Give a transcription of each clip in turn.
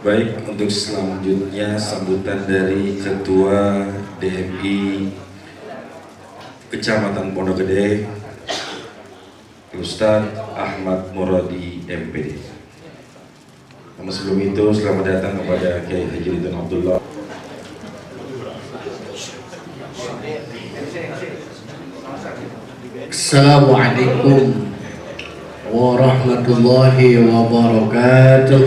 Baik, untuk selanjutnya sambutan dari Ketua DMI Kecamatan Pondok Gede, Ustadz Ahmad Muradi MPD. Namun sebelum itu, selamat datang kepada Kiai Haji Ridwan Abdullah. Assalamualaikum warahmatullahi wabarakatuh.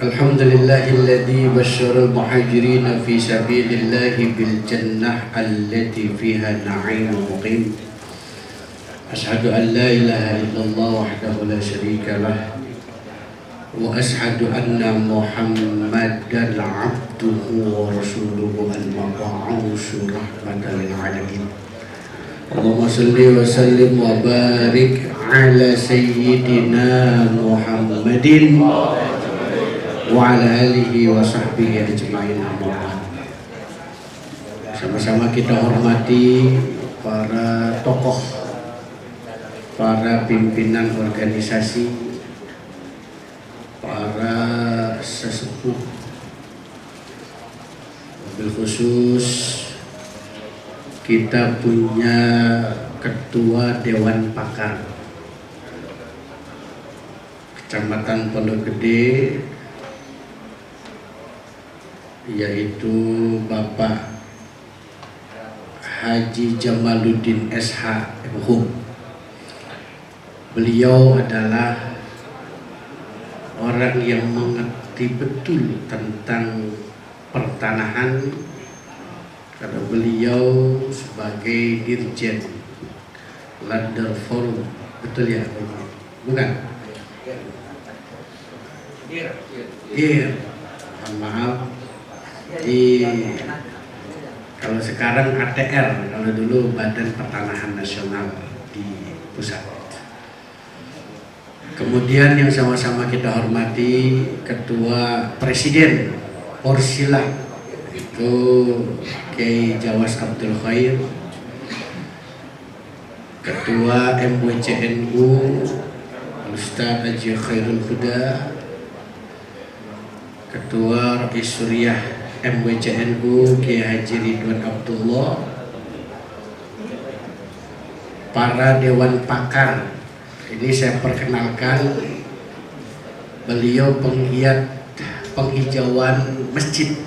Alhamdulillahilladzi basyara al-muhajirin fi sabilillahi bil jannah allati fiha na'imun muqim. Asyhadu an la ilaha illallah wahdahu la syarika lah wa asyhadu anna Muhammadan abduhu wa rasuluhu al-mab'uts rahmatan lil alamin. Allahumma salli wa sallim wa barik ala sayyidina Muhammadin wa ala alihi wa sahbihi ajma'in. Sama-sama kita hormati para tokoh, para pimpinan organisasi, para sesepuh, wabil khusus kita punya Ketua Dewan Pakar Kecamatan Pondok Gede, yaitu Bapak Haji Jamaluddin SH MHum. Beliau adalah orang yang mengerti betul tentang pertanahan, karena beliau sebagai Dirjen Ladder Forum, betul ya? Bukan? Iya. Maaf. Kalau sekarang ATR, kalau dulu Badan Pertanahan Nasional di pusat. Kemudian yang sama-sama kita hormati Ketua Presiden Porsila, itu Kiai Jawas Abdul Khair, Ketua MWCNU Ustadz Haji Khairul Huda, Ketua Rais Suriah MWCNU Kiai Haji Ridwan Abdullah, para Dewan Pakar. Ini saya perkenalkan, beliau penggiat penghijauan masjid.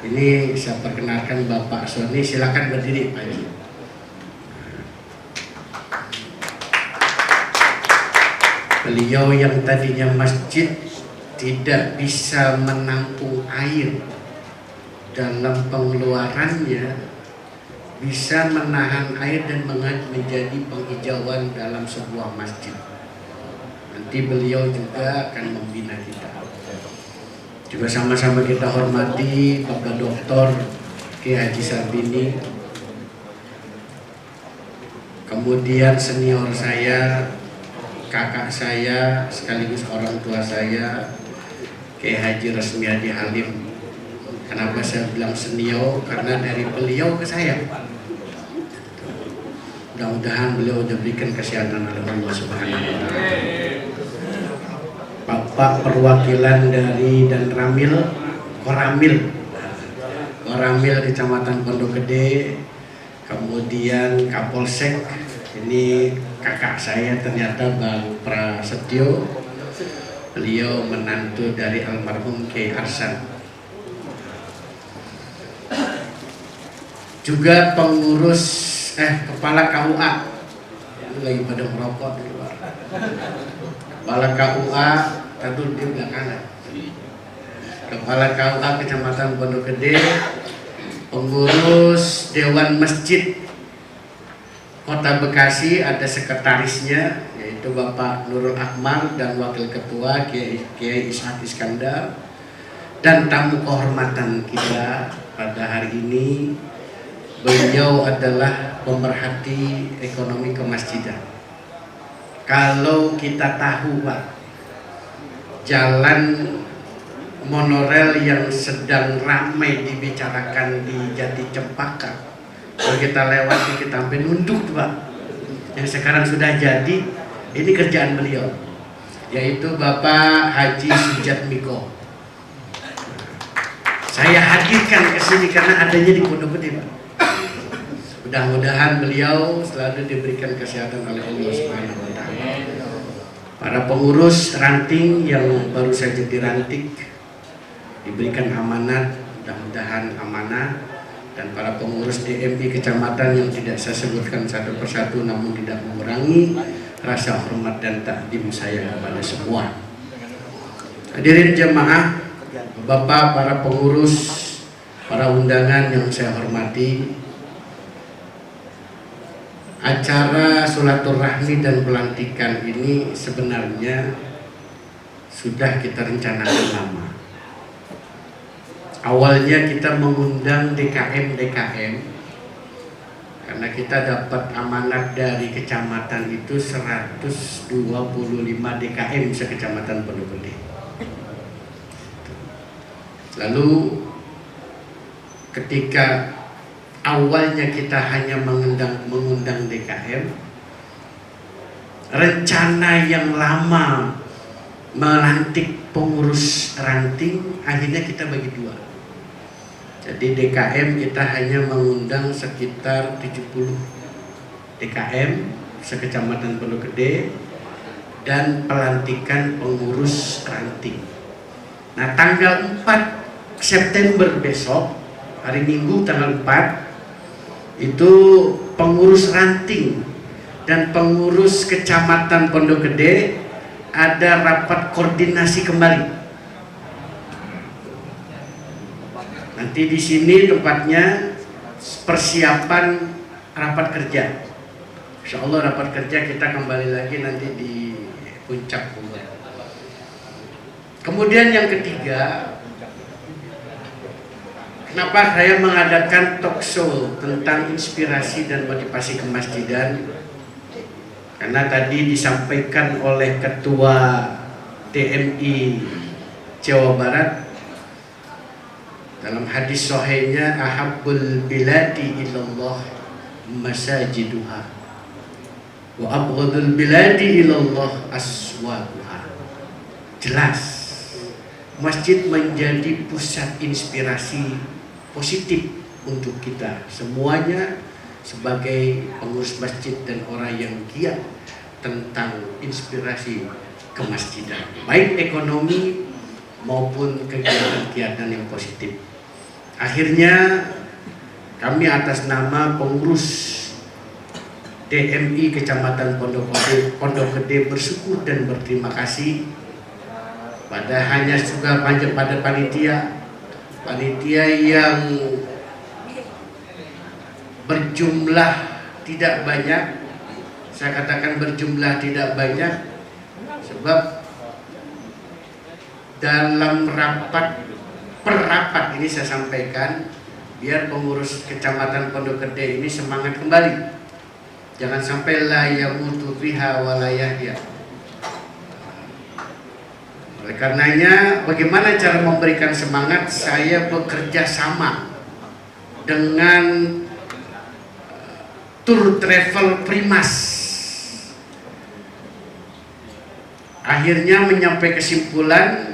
Ini saya perkenalkan Bapak Sony, silakan berdiri Pak Haji. Beliau yang tadinya masjid tidak bisa menampung air dalam pengeluarannya, bisa menahan air dan menjadi penghijauan dalam sebuah masjid. Nanti beliau juga akan membina kita. Juga sama-sama kita hormati Bapak Dr. Kiai Haji Sabini, kemudian senior saya, kakak saya sekaligus orang tua saya, Kiai Haji Resmiadi Halim. Kenapa saya bilang senior? Karena dari beliau ke saya. Mudah-mudahan beliau diberikan kesehatan oleh Allah Subhanahu wa Ta'ala. Bapak perwakilan dari dan Koramil Kecamatan Pondok Gede, kemudian Kapolsek, ini kakak saya ternyata Bang Prasetyo, beliau menantu dari almarhum Kiai Arsan. Juga pengurus kepala KUA, ini lagi pada merokok di luar. Kepala KUA, tentu di belakangan. Kepala KUA Kecamatan Pondok Gede, pengurus Dewan Masjid Kota Bekasi, ada sekretarisnya yaitu Bapak Nurul Akmal dan Wakil Ketua Kiai Ishak Iskandar, dan tamu kehormatan kita pada hari ini, beliau adalah pemerhati ekonomi kemasjidan. Kalau kita tahu Pak, jalan monorel yang sedang ramai dibicarakan di Jati Cempaka Kalau kita lewati kita sampai nunduk tuh Pak. Yang sekarang sudah jadi, ini kerjaan beliau, yaitu Bapak Haji Sujatmiko. Saya hadirkan ke sini karena adanya di Pondok Gede Pak. Mudah-mudahan beliau selalu diberikan kesehatan oleh Allah Subhanahu wa Ta'ala. Para pengurus ranting yang baru saja dilantik diberikan amanat, mudah-mudahan amanah. Dan para pengurus DMI kecamatan yang tidak saya sebutkan satu persatu namun tidak mengurangi rasa hormat dan takdim saya kepada semua. Hadirin jemaah, Bapak, para pengurus, para undangan yang saya hormati, acara silaturahmi dan pelantikan ini sebenarnya sudah kita rencanakan lama. Awalnya kita mengundang DKM karena kita dapat amanat dari kecamatan itu 125 DKM sekecamatan Pondok Gede. Lalu ketika awalnya kita hanya mengundang DKM, rencana yang lama melantik pengurus ranting akhirnya kita bagi dua. Jadi DKM kita hanya mengundang sekitar 70 DKM sekecamatan Pondok Gede dan pelantikan pengurus ranting. Nah, tanggal 4 September besok, hari Minggu tanggal 4, itu pengurus ranting dan pengurus kecamatan Pondok Gede ada rapat koordinasi kembali. Nanti di sini tempatnya persiapan rapat kerja. Insya Allah rapat kerja kita kembali lagi nanti di puncak Bogor. Kemudian yang ketiga, kenapa saya mengadakan talk show tentang inspirasi dan motivasi kemasjidan? Karena tadi disampaikan oleh Ketua DMI Jawa Barat dalam hadis sahihnya, ahabbul biladi ilallah masajiduha wa abghadul biladi ilallah aswaquha. Jelas masjid menjadi pusat inspirasi positif untuk kita semuanya sebagai pengurus masjid dan orang yang giat tentang inspirasi kemasjidan, baik ekonomi maupun kegiatan-kegiatan yang positif. Akhirnya kami atas nama pengurus DMI Kecamatan Pondok Gede bersyukur dan berterima kasih pada panitia yang berjumlah tidak banyak. Saya katakan berjumlah tidak banyak sebab dalam rapat ini saya sampaikan biar pengurus Kecamatan Pondok Gede ini semangat kembali. Jangan sampai la yamutu fiha wa la yahya. Oleh karenanya, bagaimana cara memberikan semangat? Saya bekerja sama dengan Tour Travel Primas. Akhirnya menyampai kesimpulan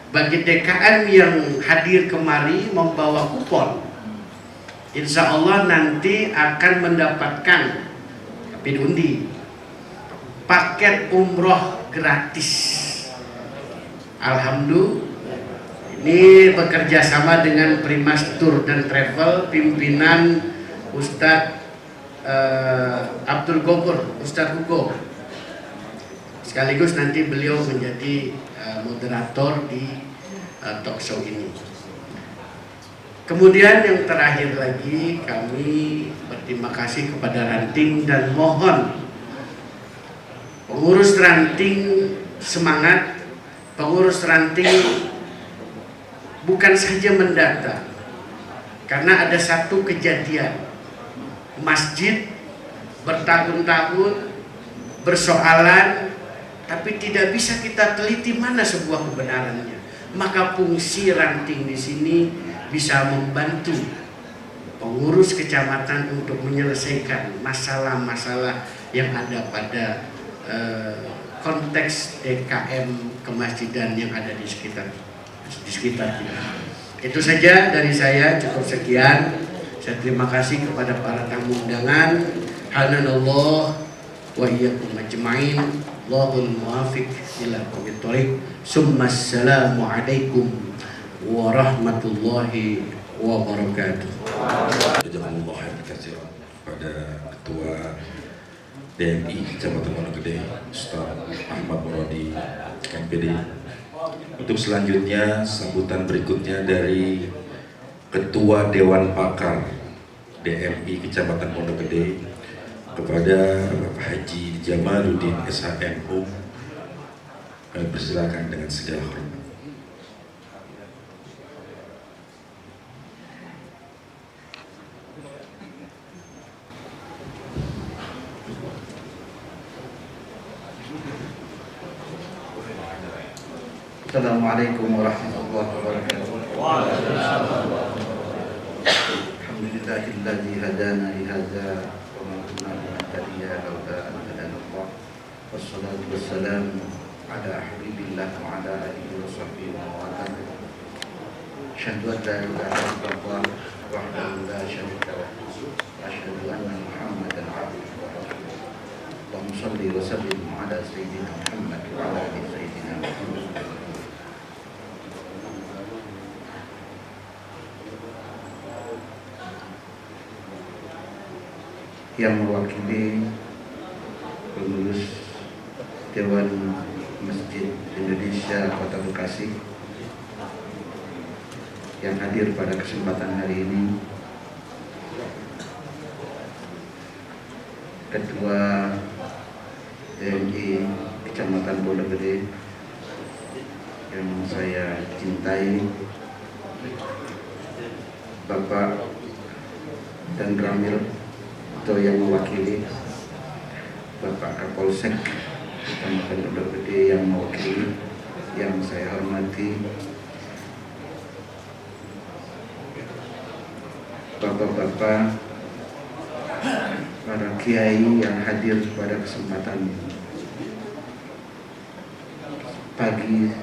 bagi DKM yang hadir kemari membawa kupon, insya Allah nanti akan mendapatkan, tapi diundi, paket umroh gratis. Alhamdulillah, ini bekerja sama dengan Primas Tour dan Travel, pimpinan Ustadz Abdul Gopur, Ustadz Hugo. Sekaligus nanti beliau menjadi moderator di talk show ini. Kemudian yang terakhir lagi, kami berterima kasih kepada ranting dan mohon pengurus ranting semangat. Pengurus ranting bukan saja mendata, karena ada satu kejadian masjid bertahun-tahun bersoalan, tapi tidak bisa kita teliti mana sebuah kebenarannya. Maka fungsi ranting di sini bisa membantu pengurus kecamatan untuk menyelesaikan masalah-masalah yang ada pada konteks DKM kemasjidan yang ada di sekitar kita. Itu saja dari saya, cukup sekian. Saya terima kasih kepada para tamu undangan. Hananallah wa iyyakum ajmain. Allahul muwafiq ila aqwamit thoriq. Assalamu alaikum warahmatullahi wabarakatuh. Jazakumullah khairan katsiran pada Ketua DMI Kecamatan Monogede Ustaz Ahmad Muradi MPD. Untuk selanjutnya sambutan berikutnya dari Ketua Dewan Pakar DMI Kecamatan Monogede kepada Bapak Haji Jamaluddin SHMU. Kami persilakan dengan segala hormat. Assalamualaikum warahmatullahi wabarakatuh. Alhamdulillahilladzi hadana li hadza wa ma kunna linahtadiya laula an hadana Allah. Wassalatu wassalamu ala habibillah wa ala alihi wa sahbihi wa man walah. Asyhadu an la ilaha illallah wahdahu la syarika lah. Asyhadu anna Muhammadan abduhu wa rasuluh. Allahumma shalli wa sallim ala sayyidina Muhammad wa ala ali sayyidina Muhammad. Yang mewakili pengurus Dewan Masjid Indonesia Kota Bekasi yang hadir pada kesempatan hari ini, Ketua DMI Kecamatan Monogede yang saya cintai, Bapak dan Ramil atau yang mewakili Bapak Kapolsek Kecamatan Monogede yang mewakili, yang saya hormati Bapak-bapak, para kiai yang hadir pada kesempatan pagi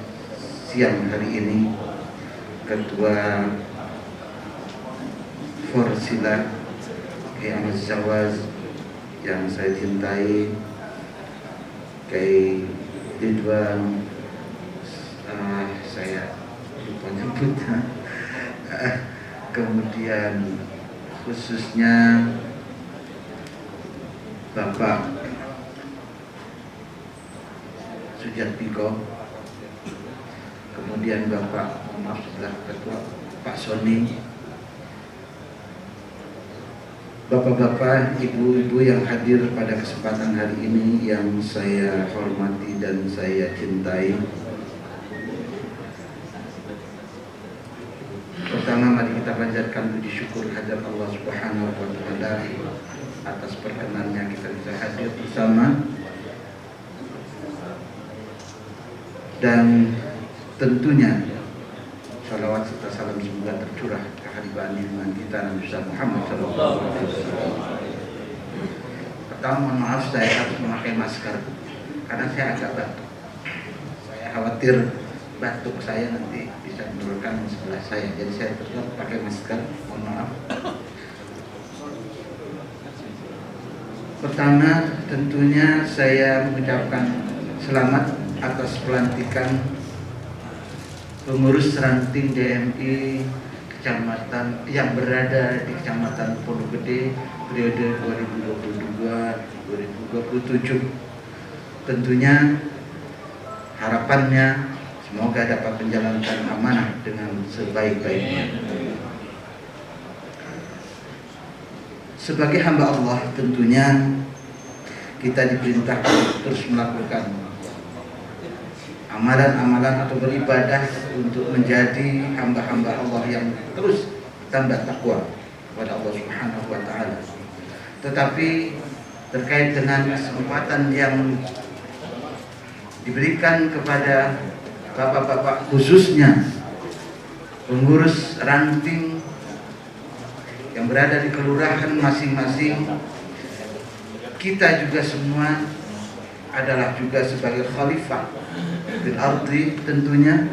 siang hari ini, Ketua Forsila Ahmad Syawaz yang saya cintai, Kiai Ridwan, saya lupa nyebut, kemudian khususnya Bapak Sujatmiko, kemudian Bapak Ketua Pak Soni, Bapak-bapak, ibu-ibu yang hadir pada kesempatan hari ini yang saya hormati dan saya cintai. Pertama, mari kita panjatkan puji syukur hadirat Allah Subhanahu wa taala atas perkenannya kita bisa hadir bersama, dan tentunya salawat serta salam semoga tercurah ke hadirat junjungan kita Nabi Muhammad SAW. Pertama, mohon maaf saya harus memakai masker karena saya agak batuk. Saya khawatir batuk saya nanti bisa menurunkan sebelah saya, jadi saya tetap pakai masker. Mohon maaf. Pertama, tentunya saya mengucapkan selamat atas pelantikan pengurus ranting DMI kecamatan yang berada di Kecamatan Monogede periode 2022-2027. Tentunya harapannya semoga dapat menjalankan amanah dengan sebaik-baiknya. Sebagai hamba Allah, tentunya kita diperintahkan terus melakukan amalan-amalan atau beribadah untuk menjadi hamba-hamba Allah yang terus tambah takwa kepada Allah Subhanahu wa taala. Tetapi terkait dengan kesempatan yang diberikan kepada bapak-bapak, khususnya pengurus ranting yang berada di kelurahan masing-masing, kita juga semua adalah juga sebagai khalifah bil ardi tentunya,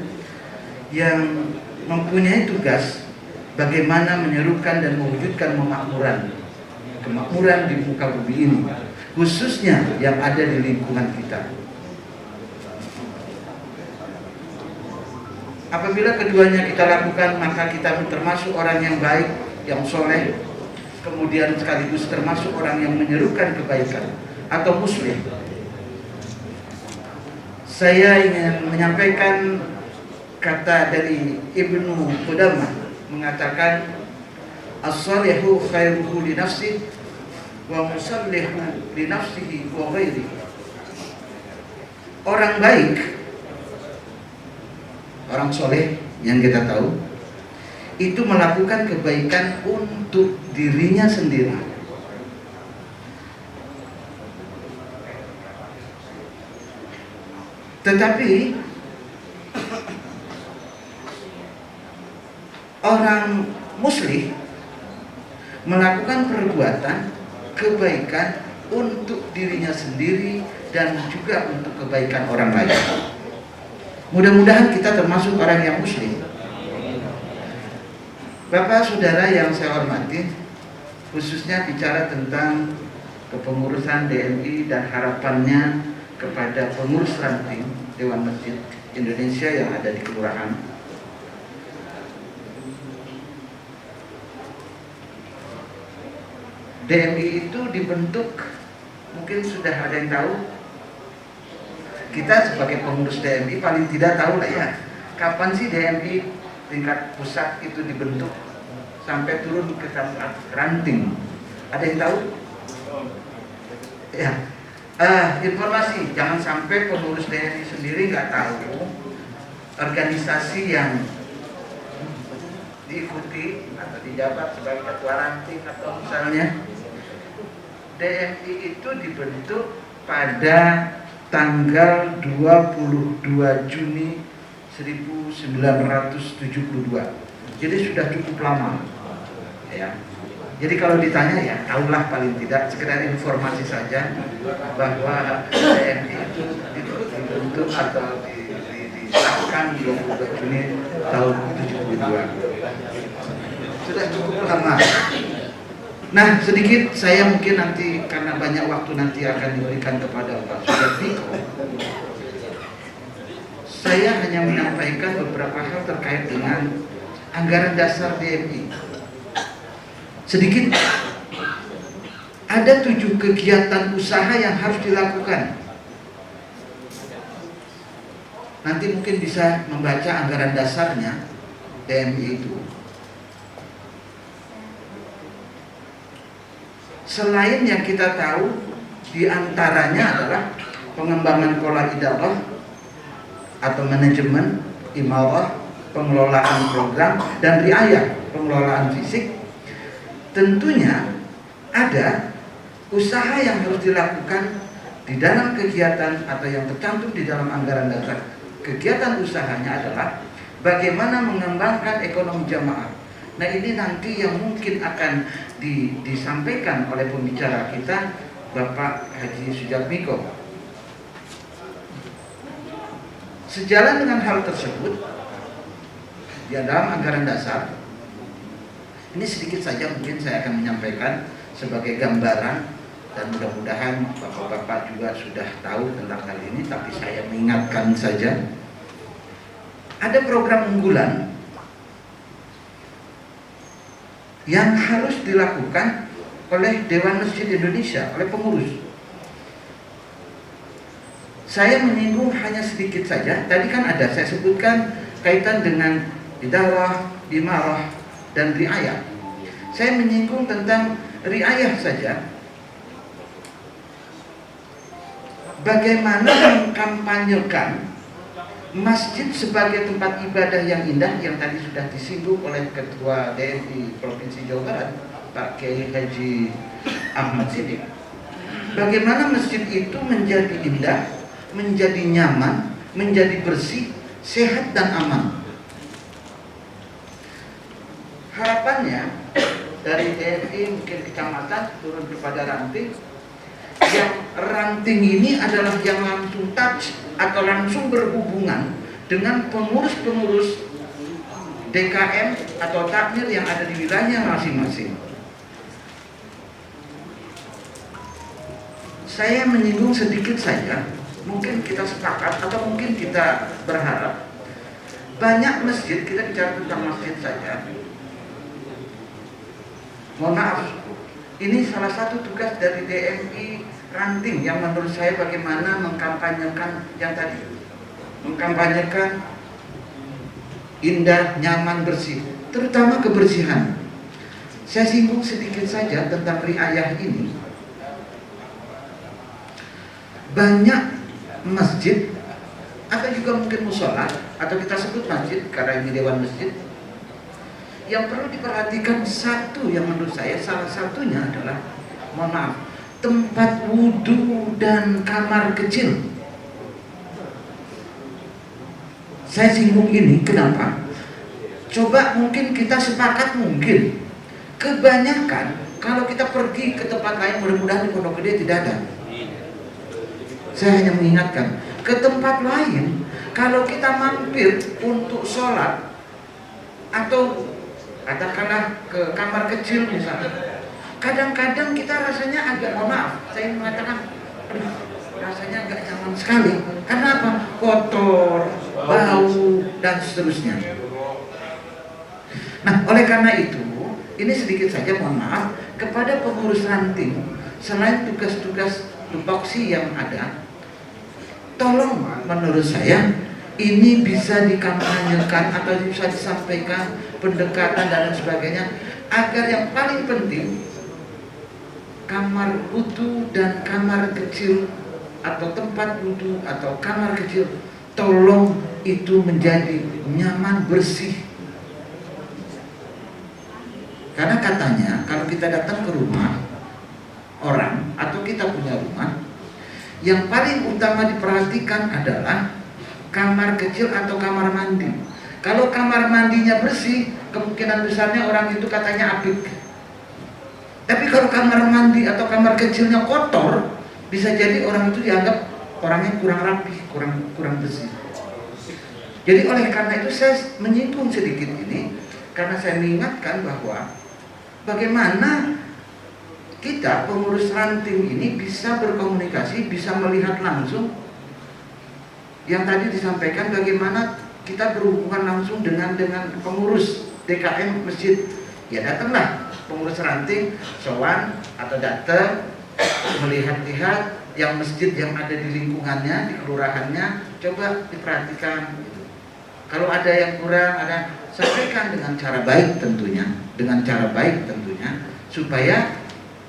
yang mempunyai tugas bagaimana menyerukan dan mewujudkan kemakmuran di muka bumi ini, khususnya yang ada di lingkungan kita. Apabila keduanya kita lakukan, maka kita termasuk orang yang baik, yang soleh, kemudian sekaligus termasuk orang yang menyerukan kebaikan atau muslim. Saya ingin menyampaikan kata dari Ibnu Qudamah mengatakan, as-salihu khairuhu li nafsihi wa musallihu li nafsihi wa ghairihi. Orang baik, orang soleh yang kita tahu, itu melakukan kebaikan untuk dirinya sendiri. Tetapi orang muslim melakukan perbuatan kebaikan untuk dirinya sendiri dan juga untuk kebaikan orang lain. Mudah-mudahan kita termasuk orang yang muslim. Bapak saudara yang saya hormati, khususnya bicara tentang kepengurusan DMI dan harapannya kepada pengurus ranting Dewan Masjid Indonesia yang ada di kelurahan. DMI itu dibentuk, mungkin sudah ada yang tahu. Kita sebagai pengurus DMI paling tidak tahu lah ya, kapan sih DMI tingkat pusat itu dibentuk sampai turun ke tingkat ranting. Ada yang tahu? Ya. Informasi, jangan sampai pengurus DMI sendiri nggak tahu organisasi yang diikuti atau dijabat sebagai ketua ranting atau misalnya. DMI itu dibentuk pada tanggal 22 Juni 1972. Jadi sudah cukup lama ya. Jadi kalau ditanya ya tahulah paling tidak, sekedar informasi saja bahwa DMI itu dibentuk atau disahkan 22 Juni tahun 72. Sudah cukup lama. Nah, sedikit saya mungkin nanti karena banyak waktu nanti akan diberikan kepada Pak Sujartiko. Saya hanya menyampaikan beberapa hal terkait dengan anggaran dasar DMI. Sedikit, ada 7 kegiatan usaha yang harus dilakukan. Nanti mungkin bisa membaca anggaran dasarnya DMI itu. Selain yang kita tahu, diantaranya adalah pengembangan pola idarah atau manajemen, imarah, pengelolaan program, dan riayah, pengelolaan fisik. Tentunya ada usaha yang harus dilakukan di dalam kegiatan atau yang tercantum di dalam anggaran dasar. Kegiatan usahanya adalah bagaimana mengembangkan ekonomi jamaah. Nah, ini nanti yang mungkin akan disampaikan oleh pembicara kita, Bapak Haji Sujatmiko. Sejalan dengan hal tersebut, di dalam anggaran dasar, ini sedikit saja mungkin saya akan menyampaikan sebagai gambaran, dan mudah-mudahan Bapak-Bapak juga sudah tahu tentang hal ini, tapi saya mengingatkan saja. Ada program unggulan yang harus dilakukan oleh Dewan Masjid Indonesia, oleh pengurus. Saya menyinggung hanya sedikit saja. Tadi kan ada saya sebutkan kaitan dengan idarah, imarah, dan riayah. Saya menyinggung tentang riayah saja. Bagaimana mengkampanyekan masjid sebagai tempat ibadah yang indah, yang tadi sudah disinggung oleh Ketua DMI Provinsi Jawa Barat, Pak Kiai Haji Ahmad Siddiq. Bagaimana masjid itu menjadi indah, menjadi nyaman, menjadi bersih, sehat, dan aman. Harapannya dari kecamatan turun kepada ranting. Yang ranting ini adalah yang langsung touch atau langsung berhubungan dengan pengurus-pengurus DKM atau takmir yang ada di wilayahnya masing-masing. Saya menyinggung sedikit saja, mungkin kita sepakat atau mungkin kita berharap banyak masjid, kita bicara tentang masjid saja. Mohon maaf, ini salah satu tugas dari DMI Ranting yang menurut saya bagaimana mengkampanyekan yang tadi, mengkampanyekan indah, nyaman, bersih, terutama kebersihan. Saya singgung sedikit saja tentang riayah ini. Banyak masjid atau juga mungkin musola atau kita sebut masjid karena ini dewan masjid, yang perlu diperhatikan satu yang menurut saya salah satunya adalah, mohon maaf, tempat wudhu dan kamar kecil. Saya singgung ini kenapa? Coba mungkin kita sepakat, mungkin kebanyakan kalau kita pergi ke tempat lain, mudah-mudahan di Pondok Gede tidak ada. Saya hanya mengingatkan, ke tempat lain kalau kita mampir untuk sholat atau katakanlah ke kamar kecil misalnya, kadang-kadang kita rasanya agak, mohon maaf, saya mengatakan rasanya agak nyaman sekali. Karena apa? Kotor, bau, dan seterusnya. Nah, oleh karena itu, ini sedikit saja mohon maaf kepada pengurus ranting, selain tugas-tugas tupoksi yang ada, tolong menurut saya ini bisa dikampanyekan atau bisa disampaikan pendekatan dan lain sebagainya, agar yang paling penting kamar wudhu dan kamar kecil atau tempat wudhu atau kamar kecil, tolong itu menjadi nyaman, bersih. Karena katanya kalau kita datang ke rumah orang atau kita punya rumah, yang paling utama diperhatikan adalah kamar kecil atau kamar mandi. Kalau kamar mandinya bersih, kemungkinan besarnya orang itu katanya apik. Tapi kalau kamar mandi atau kamar kecilnya kotor, bisa jadi orang itu dianggap orangnya kurang rapi, kurang bersih. Jadi oleh karena itu saya menyinggung sedikit ini, karena saya mengingatkan bahwa bagaimana kita pengurus ranting ini bisa berkomunikasi, bisa melihat langsung yang tadi disampaikan, bagaimana kita berhubungan langsung dengan pengurus DKM masjid. Ya datanglah pengurus ranting, sowan atau datang melihat-lihat yang masjid yang ada di lingkungannya, di kelurahannya, coba diperhatikan. Kalau ada yang kurang, ada, sampaikan dengan cara baik tentunya, supaya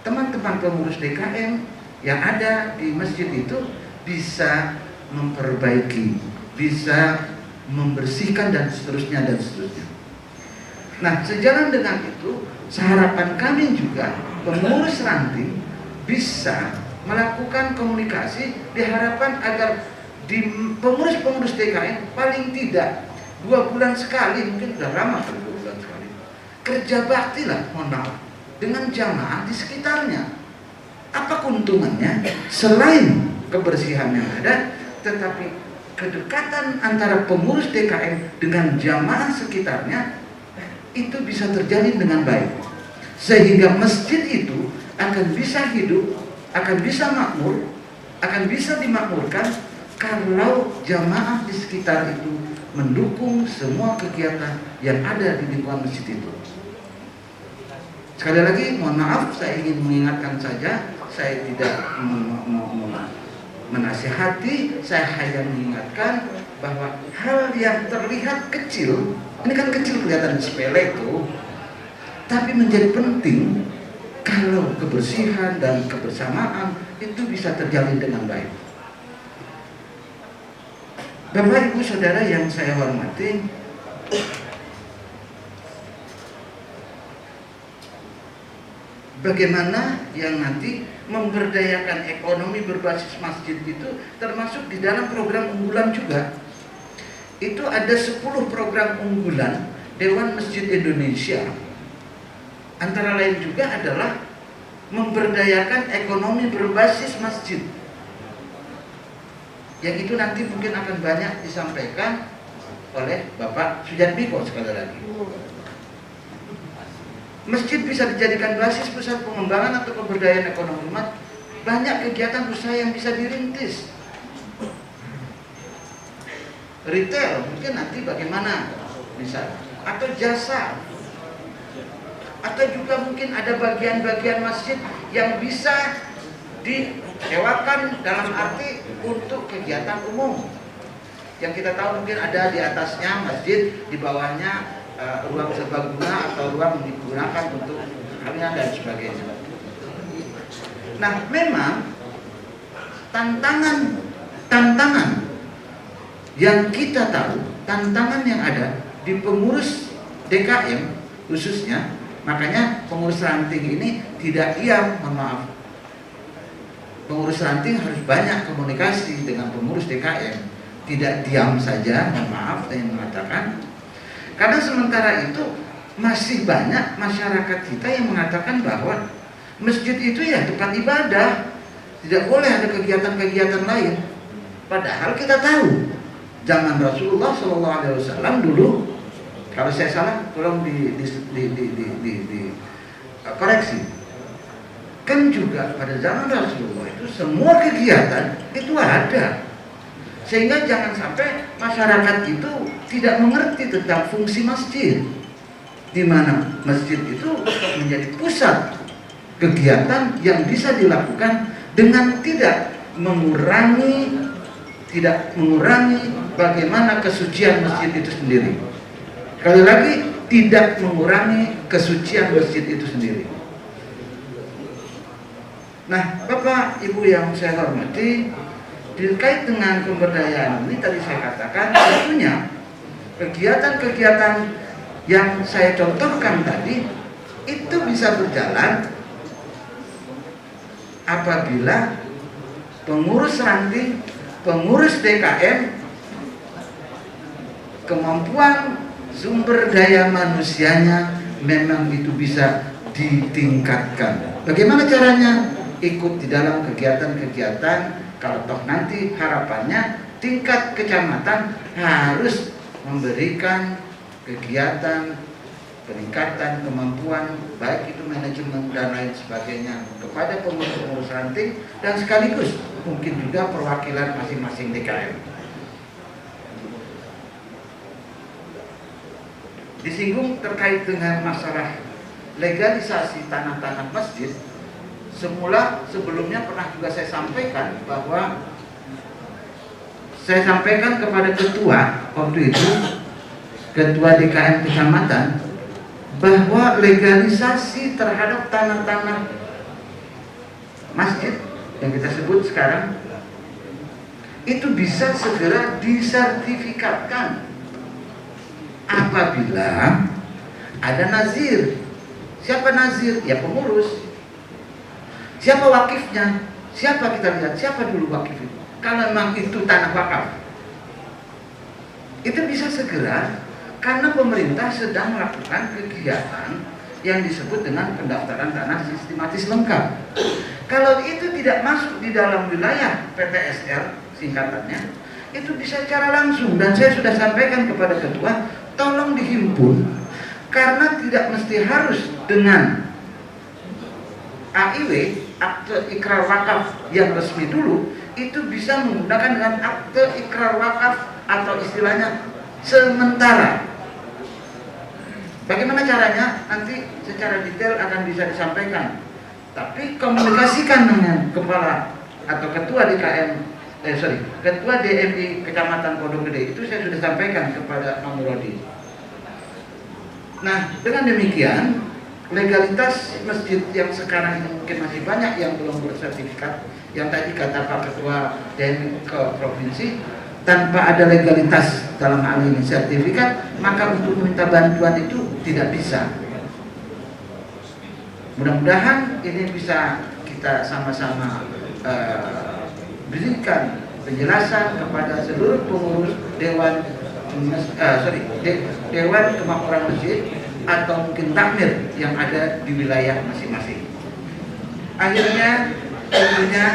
teman-teman pengurus DKM yang ada di masjid itu bisa memperbaiki, bisa membersihkan dan seterusnya. Nah, sejalan dengan itu, harapan kami juga pengurus ranting bisa melakukan komunikasi, diharapkan agar di pengurus-pengurus DKM paling tidak 2 bulan sekali, mungkin sudah lama 2 bulan sekali, kerja bakti lah, mohon maaf, dengan jamaah di sekitarnya. Apa keuntungannya? Selain kebersihan yang ada, tetapi kedekatan antara pengurus DKM dengan jamaah sekitarnya itu bisa terjalin dengan baik, sehingga masjid itu akan bisa hidup, akan bisa makmur, akan bisa dimakmurkan kalau jamaah di sekitar itu mendukung semua kegiatan yang ada di lingkungan masjid itu. Sekali lagi mohon maaf, saya ingin mengingatkan saja, saya tidak menasihati, saya hanya mengingatkan bahwa hal yang terlihat kecil, ini kan kecil, kelihatan sepele itu, tapi menjadi penting kalau kebersihan dan kebersamaan itu bisa terjalin dengan baik. Bapak Ibu Saudara yang saya hormati, bagaimana yang nanti memberdayakan ekonomi berbasis masjid itu termasuk di dalam program unggulan juga. Itu ada 10 program unggulan Dewan Masjid Indonesia. Antara lain juga adalah memberdayakan ekonomi berbasis masjid. Yang itu nanti mungkin akan banyak disampaikan oleh Bapak Sujatmiko sekali lagi. Masjid bisa dijadikan basis pusat pengembangan atau pemberdayaan ekonomi umat. Banyak kegiatan usaha yang bisa dirintis. Retail mungkin nanti bagaimana bisa, atau jasa, atau juga mungkin ada bagian-bagian masjid yang bisa disewakan dalam arti untuk kegiatan umum. Yang kita tahu mungkin ada di atasnya masjid, di bawahnya ruang serbaguna atau ruang digunakan untuk harian dan sebagainya. Nah, memang tantangan yang kita tahu, tantangan yang ada di pengurus DKM khususnya, makanya pengurus ranting ini tidak diam, mohon maaf. Pengurus ranting harus banyak komunikasi dengan pengurus DKM, tidak diam saja, mohon maaf, saya mengatakan. Karena sementara itu masih banyak masyarakat kita yang mengatakan bahwa masjid itu ya tempat ibadah, tidak boleh ada kegiatan-kegiatan lain. Padahal kita tahu zaman Rasulullah SAW dulu, kalau saya salah tolong koreksi. Kan juga pada zaman Rasulullah itu semua kegiatan itu ada. Sehingga jangan sampai masyarakat itu tidak mengerti tentang fungsi masjid, di mana masjid itu menjadi pusat kegiatan yang bisa dilakukan dengan tidak mengurangi bagaimana kesucian masjid itu sendiri. Sekali lagi, tidak mengurangi kesucian masjid itu sendiri. Nah, Bapak Ibu yang saya hormati, terkait dengan pemberdayaan ini tadi saya katakan tentunya kegiatan-kegiatan yang saya contohkan tadi itu bisa berjalan apabila pengurus ranting, pengurus DKM, kemampuan sumber daya manusianya memang itu bisa ditingkatkan. Bagaimana caranya? Ikut di dalam kegiatan-kegiatan. Kalau toh nanti harapannya tingkat kecamatan harus memberikan kegiatan peningkatan kemampuan baik itu manajemen dan lain sebagainya kepada pengurus-pengurus ranting dan sekaligus mungkin juga perwakilan masing-masing DKM. Disinggung terkait dengan masalah legalisasi tanah-tanah masjid. Sebelumnya pernah juga saya sampaikan bahwa saya sampaikan kepada ketua waktu itu, ketua DKM kecamatan, bahwa legalisasi terhadap tanah-tanah masjid yang kita sebut sekarang itu bisa segera disertifikatkan apabila ada nazir. Siapa nazir? Ya pengurus. Siapa wakifnya? Siapa kita lihat? Siapa dulu wakif itu? Kalau memang itu tanah wakaf, itu bisa segera karena pemerintah sedang melakukan kegiatan yang disebut dengan pendaftaran tanah sistematis lengkap. Kalau itu tidak masuk di dalam wilayah PTSL singkatannya, itu bisa secara langsung. Dan saya sudah sampaikan kepada ketua, tolong dihimpun karena tidak mesti harus dengan AIW, akte ikrar wakaf yang resmi dulu, itu bisa menggunakan dengan akte ikrar wakaf atau istilahnya sementara. Bagaimana caranya? Nanti secara detail akan bisa disampaikan. Tapi komunikasikan dengan kepala atau ketua ketua DMI Kecamatan Pondok Gede itu saya sudah sampaikan kepada Mang Muradi. Nah, dengan demikian legalitas masjid yang sekarang ini mungkin masih banyak yang belum bersertifikat, yang tadi kata Pak Ketua DMI ke provinsi, tanpa ada legalitas dalam hal ini sertifikat, maka untuk meminta bantuan itu tidak bisa. Mudah-mudahan ini bisa kita sama-sama berikan penjelasan kepada seluruh pengurus Dewan Kemakmuran Masjid atau mungkin takmir yang ada di wilayah masing-masing. Akhirnya tentunya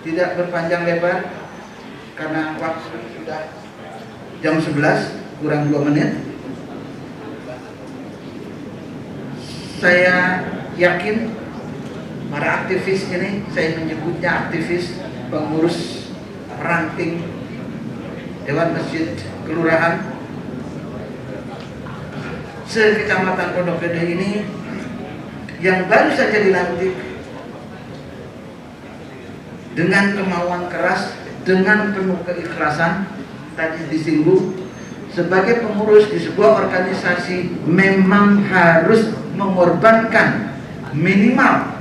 tidak berpanjang lebar karena waktu sudah jam 11 kurang 2 menit. Saya yakin para aktivis ini, saya menyebutnya aktivis pengurus ranting Dewan Masjid Kelurahan se-Kecamatan Pondok Gede ini yang baru saja dilantik dengan kemauan keras, dengan penuh keikhlasan, tadi disinggung, sebagai pengurus di sebuah organisasi memang harus mengorbankan minimal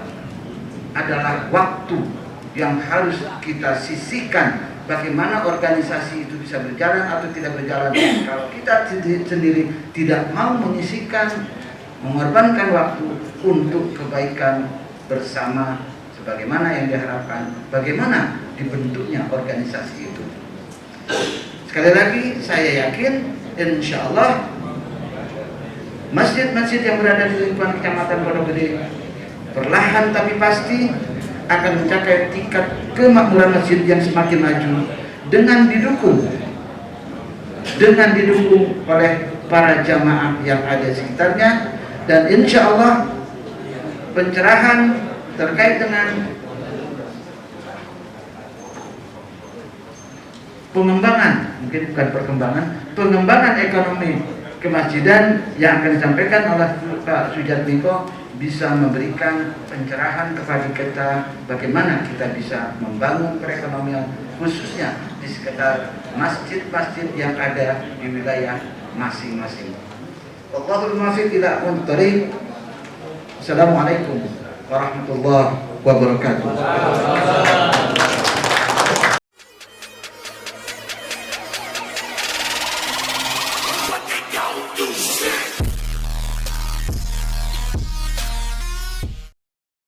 adalah waktu yang harus kita sisihkan. Bagaimana organisasi itu bisa berjalan atau tidak berjalan kalau kita sendiri tidak mau menyisihkan, mengorbankan waktu untuk kebaikan bersama sebagaimana yang diharapkan, bagaimana dibentuknya organisasi itu. Sekali lagi saya yakin insya Allah masjid-masjid yang berada di lingkungan Kecamatan Pondok Gede perlahan tapi pasti akan mencapai tingkat kemakmuran masjid yang semakin maju dengan didukung oleh para jamaah yang ada di sekitarnya, dan insya Allah pencerahan terkait dengan pengembangan ekonomi kemasjidan yang akan disampaikan oleh Pak Sujatmiko bisa memberikan pencerahan kepada kita bagaimana kita bisa membangun perekonomian khususnya di sekitar masjid-masjid yang ada di wilayah masing-masing. Wallahul muwaffiq ila aqwamit thoriq. Assalamualaikum warahmatullahi wabarakatuh.